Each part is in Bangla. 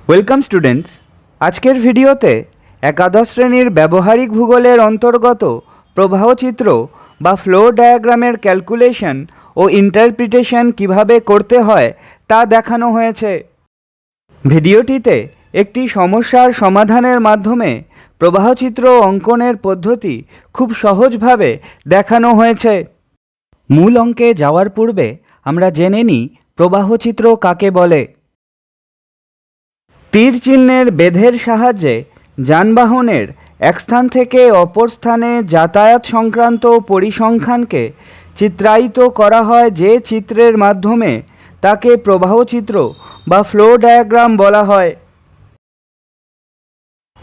Welcome students. আজকের ভিডিওতে একাদশ শ্রেণীর ব্যবহারিক ভূগোলের অন্তর্গত প্রবাহচিত্র বা ফ্লো ডায়াগ্রামের ক্যালকুলেশন ও ইন্টারপ্রিটেশন কিভাবে করতে হয় তা দেখানো হয়েছে। ভিডিওটিতে একটি সমস্যার সমাধানের মাধ্যমে প্রবাহচিত্র অঙ্কনের পদ্ধতি খুব সহজভাবে দেখানো হয়েছে। মূল অঙ্কে যাওয়ার পূর্বে আমরা জেনে নিই প্রবাহচিত্র কাকে বলে। তীর চিহ্নের বেধের সাহায্যে যানবাহনের এক স্থান থেকে অপর স্থানে যাতায়াত সংক্রান্ত পরিসংখ্যানকে চিত্রায়িত করা হয় যে চিত্রের মাধ্যমে তাকে প্রবাহচিত্র বা ফ্লো ডায়াগ্রাম বলা হয়।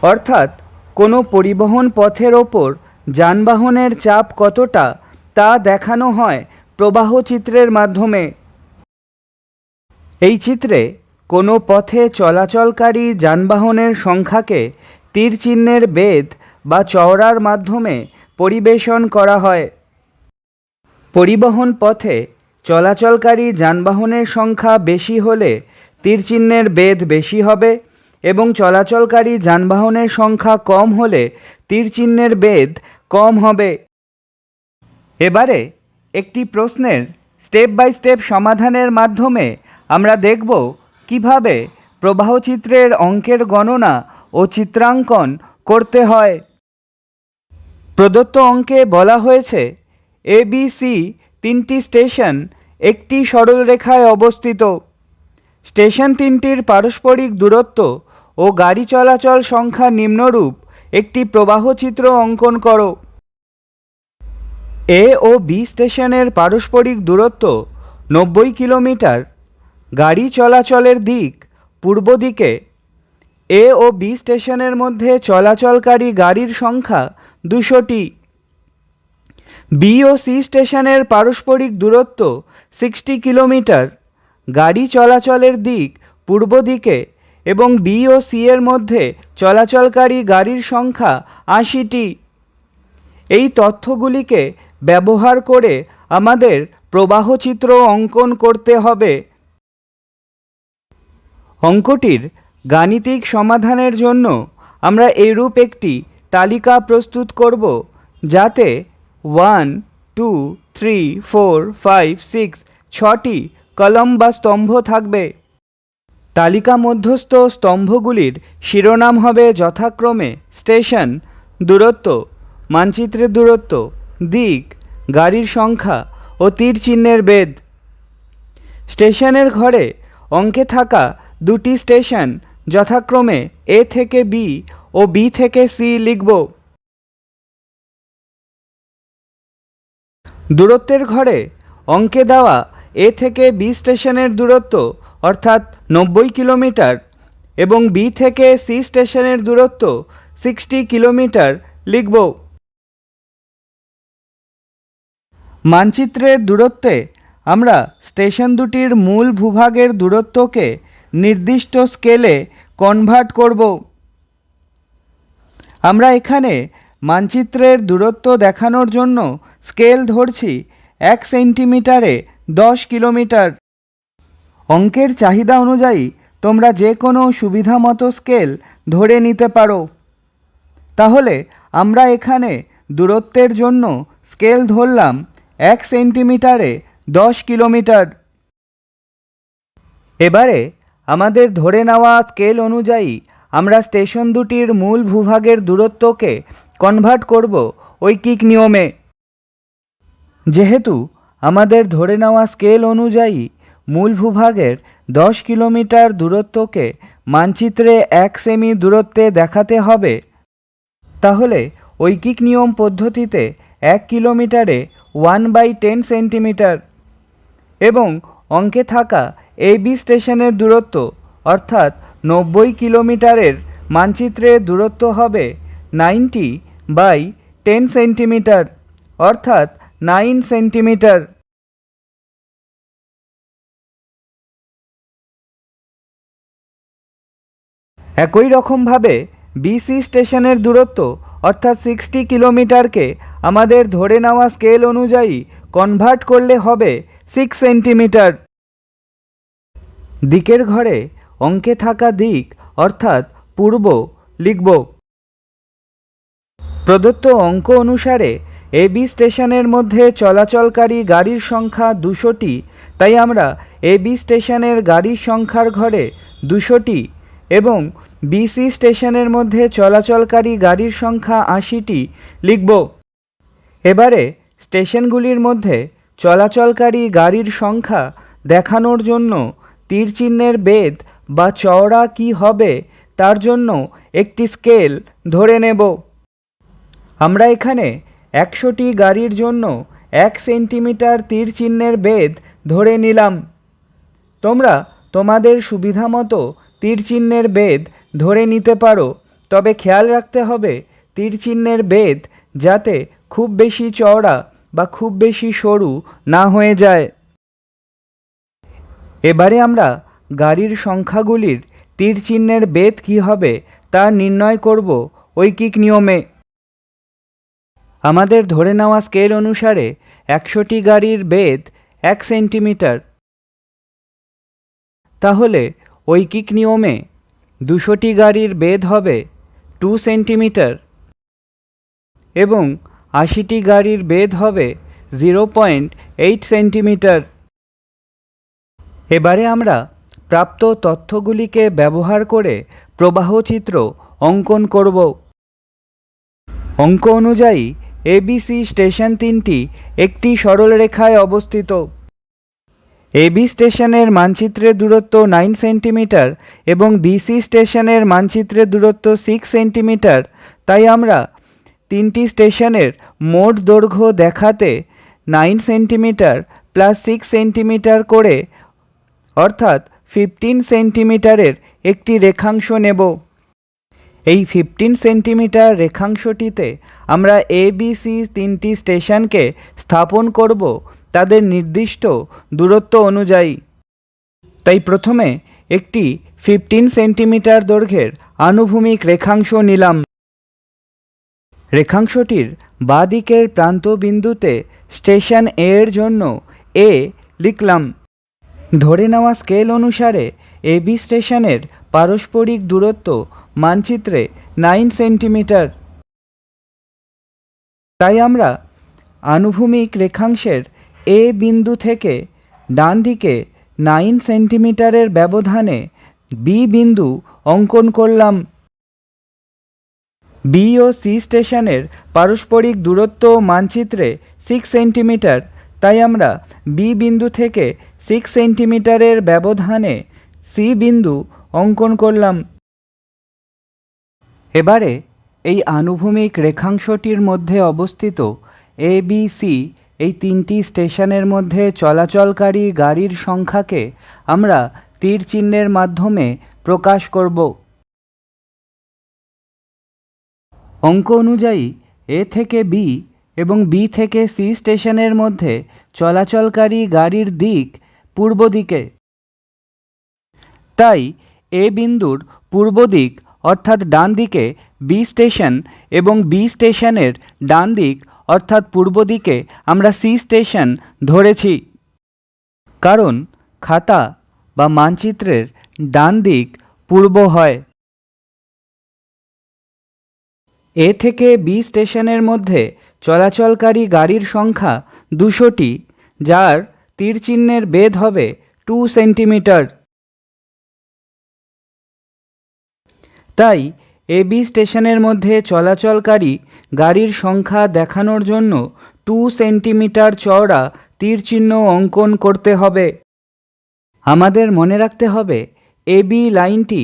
অর্থাৎ কোনো পরিবহন পথের ওপর যানবাহনের চাপ কতটা তা দেখানো হয় প্রবাহচিত্রের মাধ্যমে। এই চিত্রে কোনো পথে চলাচলকারী যানবাহনের সংখ্যাকে তীর চিহ্নের বেধ বা চওড়ার মাধ্যমে পরিবেশন করা হয়। পরিবহন পথে চলাচলকারী যানবাহনের সংখ্যা বেশি হলে তীর চিহ্নের বেধ বেশি হবে এবং চলাচলকারী যানবাহনের সংখ্যা কম হলে তীর চিহ্নের বেধ কম হবে। এবারে একটি প্রশ্নের স্টেপ বাই স্টেপ সমাধানের মাধ্যমে আমরা দেখব কিভাবে প্রবাহচিত্রের অঙ্কের গণনা ও চিত্রাঙ্কন করতে হয়। প্রদত্ত অঙ্কে বলা হয়েছে ABC তিনটি স্টেশন একটি সরলরেখায় অবস্থিত। স্টেশন তিনটির পারস্পরিক দূরত্ব ও গাড়ি চলাচল সংখ্যা নিম্নরূপ। একটি প্রবাহচিত্র অঙ্কন করো। A ও B স্টেশনের পারস্পরিক দূরত্ব 90 কিলোমিটার। গাড়ি চলাচলের দিক পূর্ব দিকে। A ও B স্টেশনের মধ্যে চলাচলকারী গাড়ির সংখ্যা 200টি। B ও C স্টেশনের পারস্পরিক দূরত্ব 60 কিলোমিটার। গাড়ি চলাচলের দিক পূর্ব দিকে এবং B ও C এর মধ্যে চলাচলকারী গাড়ির সংখ্যা 80টি। এই তথ্যগুলিকে ব্যবহার করে আমাদের প্রবাহচিত্র অঙ্কন করতে হবে। অঙ্কটির গাণিতিক সমাধানের জন্য আমরা এরূপ একটি তালিকা প্রস্তুত করব, যাতে 1, 2, 3, 4, 5, 6 6টি কলাম বা স্তম্ভ থাকবে। তালিকা মধ্যস্থ স্তম্ভগুলির শিরোনাম হবে যথাক্রমে স্টেশন, দূরত্ব, মানচিত্রের দূরত্ব, দিক, গাড়ির সংখ্যা ও তীর চিহ্নের বেধ। স্টেশনের ঘরে অঙ্কে থাকা দুটি স্টেশন যথাক্রমে A থেকে B ও B থেকে C লিখব। দূরত্বের ঘরে অঙ্কে দেওয়া A থেকে B স্টেশনের দূরত্ব অর্থাৎ 90 কিলোমিটার এবং B থেকে C স্টেশনের দূরত্ব 60 কিলোমিটার লিখব। মানচিত্রের দূরত্বে আমরা স্টেশন দুটির মূল ভূভাগের দূরত্বকে নির্দিষ্ট স্কেলে কনভার্ট করব। আমরা এখানে মানচিত্রের দূরত্ব দেখানোর জন্য স্কেল ধরছি 1 সেন্টিমিটারে 10 কিলোমিটার। অঙ্কের চাহিদা অনুযায়ী তোমরা যে কোনো সুবিধামতো স্কেল ধরে নিতে পারো। তাহলে আমরা এখানে দূরত্বের জন্য স্কেল ধরলাম 1 সেন্টিমিটারে 10 কিলোমিটার। এবারে আমাদের ধরে নেওয়া স্কেল অনুযায়ী আমরা স্টেশন দুটির মূল ভূভাগের দূরত্বকে কনভার্ট করব ঐকিক নিয়মে। যেহেতু আমাদের ধরে নেওয়া স্কেল অনুযায়ী মূল ভূভাগের 10 কিলোমিটার দূরত্বকে মানচিত্রে 1 সেমি দূরত্বে দেখাতে হবে, তাহলে ঐকিক নিয়ম পদ্ধতিতে 1 কিলোমিটারে 1/10 সেন্টিমিটার এবং অঙ্কে থাকা AB স্টেশনের দূরত্ব অর্থাৎ 90 কিলোমিটারের মানচিত্রে দূরত্ব হবে 90/10 সেন্টিমিটার অর্থাৎ 9 সেন্টিমিটার। একই রকমভাবে BC স্টেশনের দূরত্ব অর্থাৎ 60 কিলোমিটারকে আমাদের ধরে নেওয়া স্কেল অনুযায়ী কনভার্ট করলে হবে 6 সেন্টিমিটার। দিকের ঘরে অঙ্কে থাকা দিক অর্থাৎ পূর্ব লিখব। প্রদত্ত অঙ্ক অনুসারে এবি স্টেশনের মধ্যে চলাচলকারী গাড়ির সংখ্যা 200টি, তাই আমরা এবি স্টেশনের গাড়ির সংখ্যার ঘরে 200টি এবং বিসি স্টেশনের মধ্যে চলাচলকারী গাড়ির সংখ্যা 80টি লিখব। এবারে স্টেশনগুলির মধ্যে চলাচলকারী গাড়ির সংখ্যা দেখানোর জন্য তীর চিহ্নের বেধ বা চওড়া কী হবে তার জন্য একটি স্কেল ধরে নেব। আমরা এখানে 100টি গাড়ির জন্য 1 সেন্টিমিটার তীর চিহ্নের বেধ ধরে নিলাম। তোমরা তোমাদের সুবিধা মতো তীর চিহ্নের বেধ ধরে নিতে পারো, তবে খেয়াল রাখতে হবে তীর চিহ্নের বেধ যাতে খুব বেশি চওড়া বা খুব বেশি সরু না হয়ে যায়। এবারে আমরা গাড়ির সংখ্যাগুলির তীর চিহ্নের বেধ কী হবে তা নির্ণয় করব ঐকিক নিয়মে। আমাদের ধরে নেওয়া স্কেল অনুসারে 100টি গাড়ির বেধ 1 সেন্টিমিটার, তাহলে ঐকিক নিয়মে 200টি গাড়ির বেধ হবে 2 সেন্টিমিটার এবং 80টি গাড়ির বেধ হবে 0.8 সেন্টিমিটার। এবারে আমরা প্রাপ্ত তথ্যগুলিকে ব্যবহার করে প্রবাহচিত্র অঙ্কন করব। অঙ্ক অনুযায়ী এবিসি স্টেশন তিনটি একটি সরল রেখায় অবস্থিত। এবি স্টেশনের মানচিত্রের দূরত্ব 9 সেন্টিমিটার এবং বিসি স্টেশনের মানচিত্রের দূরত্ব 6 সেন্টিমিটার, তাই আমরা তিনটি স্টেশনের মোট দৈর্ঘ্য দেখাতে 9 সেন্টিমিটার প্লাস 6 সেন্টিমিটার করে অর্থাৎ 15 সেন্টিমিটারের একটি রেখাংশ নেব। এই 15 সেন্টিমিটার রেখাংশটিতে আমরা এবিসি তিনটি স্টেশনকে স্থাপন করব তাদের নির্দিষ্ট দূরত্ব অনুযায়ী। তাই প্রথমে একটি 15 সেন্টিমিটার দৈর্ঘ্যের আনুভূমিক রেখাংশ নিলাম। রেখাংশটির বাঁ দিকের প্রান্তবিন্দুতে স্টেশন এ এর জন্য এ লিখলাম। ধরে নেওয়া স্কেল অনুসারে এবি স্টেশনের পারস্পরিক দূরত্ব মানচিত্রে 9 সেন্টিমিটার, তাই আমরা আনুভূমিক রেখাংশের এ বিন্দু থেকে ডান দিকে 9 সেন্টিমিটারের ব্যবধানে বি বিন্দু অঙ্কন করলাম। বি ও সি স্টেশনের পারস্পরিক দূরত্ব মানচিত্রে 6 সেন্টিমিটার, তাই আমরা বি বিন্দু থেকে 6 সেন্টিমিটারের ব্যবধানে সি বিন্দু অঙ্কন করলাম। এবারে এই আনুভূমিক রেখাংশটির মধ্যে অবস্থিত এ বি সি এই তিনটি স্টেশনের মধ্যে চলাচলকারী গাড়ির সংখ্যাকে আমরা তীর চিহ্নের মাধ্যমে প্রকাশ করব। অঙ্ক অনুযায়ী এ থেকে বি এবং বি থেকে সি স্টেশনের মধ্যে চলাচলকারী গাড়ির দিক পূর্ব দিকে, তাই এ বিন্দুর পূর্ব দিক অর্থাৎ ডান দিকে বি স্টেশন এবং বি স্টেশনের ডান দিক অর্থাৎ পূর্ব দিকে আমরা সি স্টেশন ধরেছি, কারণ খাতা বা মানচিত্রের ডান দিক পূর্ব হয়। এ থেকে বি স্টেশনের মধ্যে চলাচলকারী গাড়ির সংখ্যা 200টি, যার তীর চিহ্নের বেধ হবে 2 সেন্টিমিটার। তাই এ বি স্টেশনের মধ্যে চলাচলকারী গাড়ির সংখ্যা দেখানোর জন্য 2 সেন্টিমিটার চওড়া তীর চিহ্ন অঙ্কন করতে হবে। আমাদের মনে রাখতে হবে এ বি লাইনটি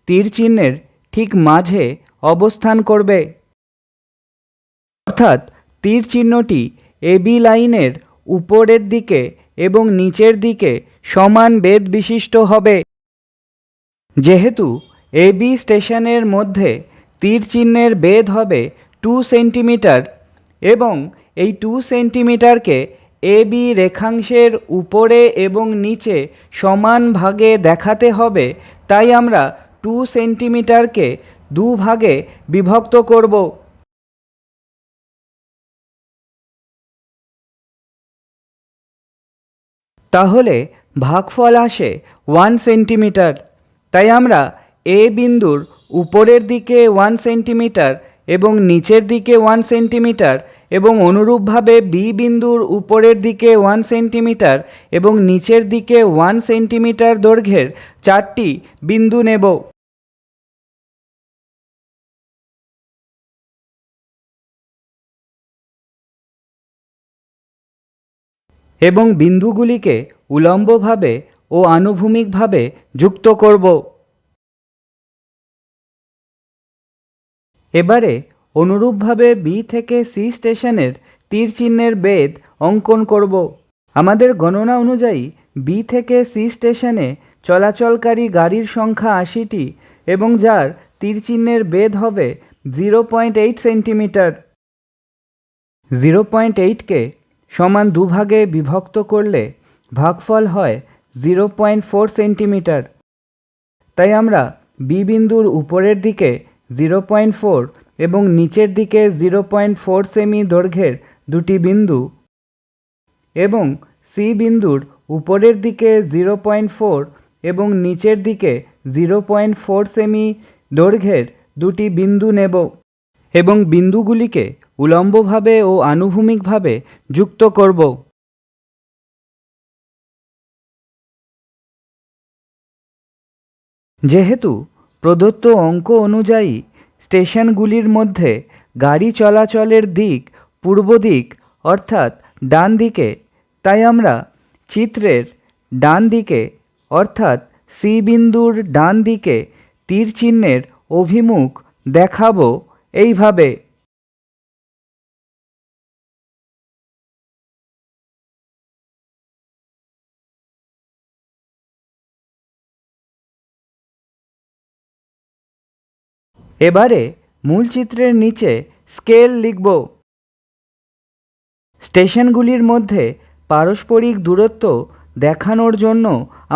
তীর চিহ্নের ঠিক মাঝে অবস্থান করবে, অর্থাৎ তীর চিহ্নটি এ বি লাইনের উপরের দিকে এবং নিচের দিকে সমান বেধ বিশিষ্ট হবে। যেহেতু এ বি স্টেশনের মধ্যে তীর চিহ্নের বেধ হবে 2 সেন্টিমিটার এবং এই 2 সেন্টিমিটারকে এ বি রেখাংশের উপরে এবং নিচে সমান ভাগে দেখাতে হবে, তাই আমরা 2 সেন্টিমিটারকে 2 ভাগে বিভক্ত করব। তাহলে ভাগফল আসে 1 সেন্টিমিটার, তাই আমরা এ বিন্দুর উপরের দিকে 1 সেন্টিমিটার এবং নিচের দিকে 1 সেন্টিমিটার এবং অনুরূপভাবে বি বিন্দুর উপরের দিকে 1 সেন্টিমিটার এবং নিচের দিকে 1 সেন্টিমিটার দৈর্ঘ্যের 4টি বিন্দু নেব। এবং বিন্দুগুলিকে উলম্বভাবে ও আনুভূমিকভাবে যুক্ত করব। এবারে অনুরূপভাবে বি থেকে সি স্টেশনের তীর চিহ্নের বেধ অঙ্কন করব। আমাদের গণনা অনুযায়ী বি থেকে সি স্টেশনে চলাচলকারী গাড়ির সংখ্যা 80টি এবং যার তীর চিহ্নের বেধ হবে 0.8 সেন্টিমিটার। 0.8কে সমান দুভাগে বিভক্ত করলে ভাগফল হয় 0.4 সেন্টিমিটার। তাই আমরা বি বিন্দুর উপরের দিকে 0.4 এবং নিচের দিকে 0.4 সেমি দৈর্ঘ্যের দুটি বিন্দু এবং সি বিন্দুর উপরের দিকে 0.4 এবং নিচের দিকে 0.4 সেমি দৈর্ঘ্যের দুটি বিন্দু নেব এবং বিন্দুগুলিকে উলম্বভাবে ও আনুভূমিকভাবে যুক্ত করব। যেহেতু প্রদত্ত অঙ্ক অনুযায়ী স্টেশনগুলির মধ্যে গাড়ি চলাচলের দিক পূর্ব দিক অর্থাৎ ডান দিকে, তাই আমরা চিত্রের ডান দিকে অর্থাৎ সি বিন্দুর ডান দিকে তীর চিহ্নের অভিমুখ দেখাবো এইভাবে। এবারে মূল চিত্রের নিচে স্কেল লিখব। স্টেশনগুলির মধ্যে পারস্পরিক দূরত্ব দেখানোর জন্য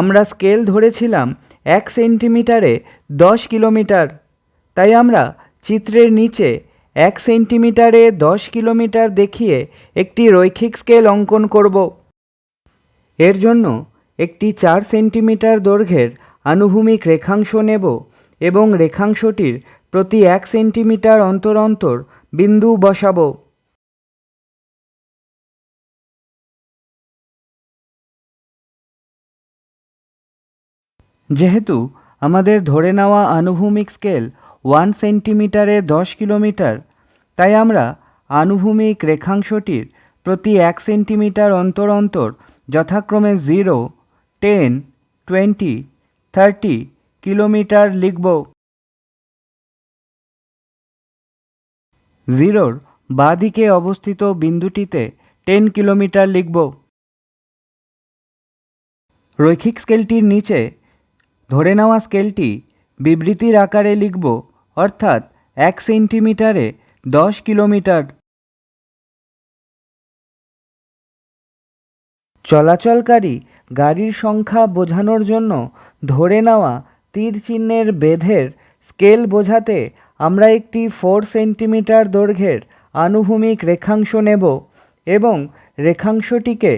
আমরা স্কেল ধরেছিলাম 1 সেন্টিমিটারে 10 কিলোমিটার। তাই আমরা চিত্রের নিচে 1 সেন্টিমিটারে 10 কিলোমিটার দেখিয়ে একটি রৈখিক স্কেল অঙ্কন করব। এর জন্য একটি 4 সেন্টিমিটার দৈর্ঘ্যের আনুভূমিক রেখাংশ নেব এবং রেখাংশটির প্রতি 1 সেন্টিমিটার অন্তর অন্তর বিন্দু বসাবো। যেহেতু আমাদের ধরে নেওয়া আনুভূমিক স্কেল 1 সেন্টিমিটারে 10 কিলোমিটার, তাই আমরা আনুভূমিক রেখাংশটির প্রতি 1 সেন্টিমিটার অন্তর অন্তর যথাক্রমে 0, 10, 20, 30 কিলোমিটার লিখব। 0-র বাঁ দিকে অবস্থিত বিন্দুটিতে 10 কিলোমিটার লিখব। রৈখিক স্কেলটির নিচে ধরে নেওয়া স্কেলটি বিবৃতির আকারে লিখব, অর্থাৎ 1 সেন্টিমিটারে 10 কিলোমিটার। চলাচলকারী গাড়ির সংখ্যা বোঝানোর জন্য ধরে নেওয়া তীর চিহ্নের বেধের স্কেল বোঝাতে আমরা একটি 4 সেন্টিমিটার দৈর্ঘ্যের আনুভূমিক রেখাংশ নেব এবং রেখাংশটিকে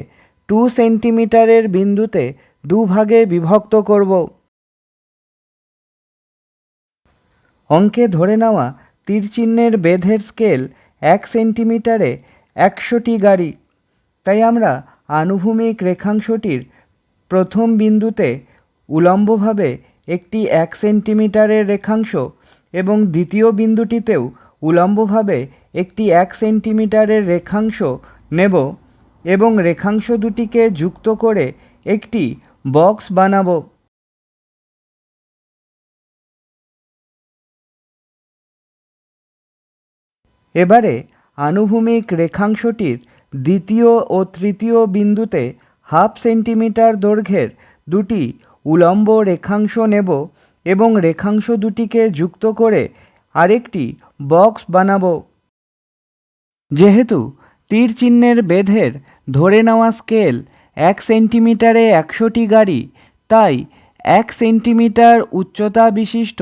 2 সেন্টিমিটারের বিন্দুতে দুভাগে বিভক্ত করব। অঙ্কে ধরে নেওয়া তীর চিহ্নের বেধের স্কেল 1 সেন্টিমিটারে 100টি গাড়ি। তাই আমরা আনুভূমিক রেখাংশটির প্রথম বিন্দুতে উলম্বভাবে একটি 1 সেন্টিমিটারের রেখাংশ এবং দ্বিতীয় বিন্দুটিতেও উলম্বভাবে একটি 1 সেন্টিমিটারের রেখাংশ নেব এবং রেখাংশ দুটিকে যুক্ত করে একটি বক্স বানাবো। এবারে আনুভূমিক রেখাংশটির দ্বিতীয় ও তৃতীয় বিন্দুতে 1/2 সেন্টিমিটার দৈর্ঘ্যের দুটি উলম্ব রেখাংশ নেব এবং রেখাংশ দুটিকে যুক্ত করে আরেকটি বক্স বানাবো। যেহেতু তীর চিহ্নের বেধের ধরে নেওয়া স্কেল 1 সেন্টিমিটারে 100টি গাড়ি, তাই 1 সেন্টিমিটার উচ্চতা বিশিষ্ট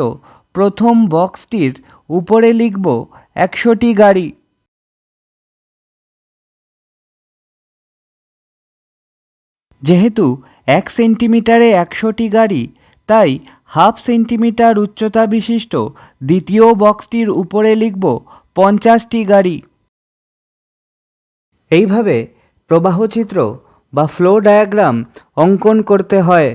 প্রথম বক্সটির উপরে লিখব 100টি গাড়ি। যেহেতু 1 সেন্টিমিটারে 100টি গাড়ি, তাই হাফ সেন্টিমিটার উচ্চতা বিশিষ্ট দ্বিতীয় বক্সটির উপরে লিখব 50টি গাড়ি। এইভাবে প্রবাহচিত্র বা ফ্লো ডায়াগ্রাম অঙ্কন করতে হয়।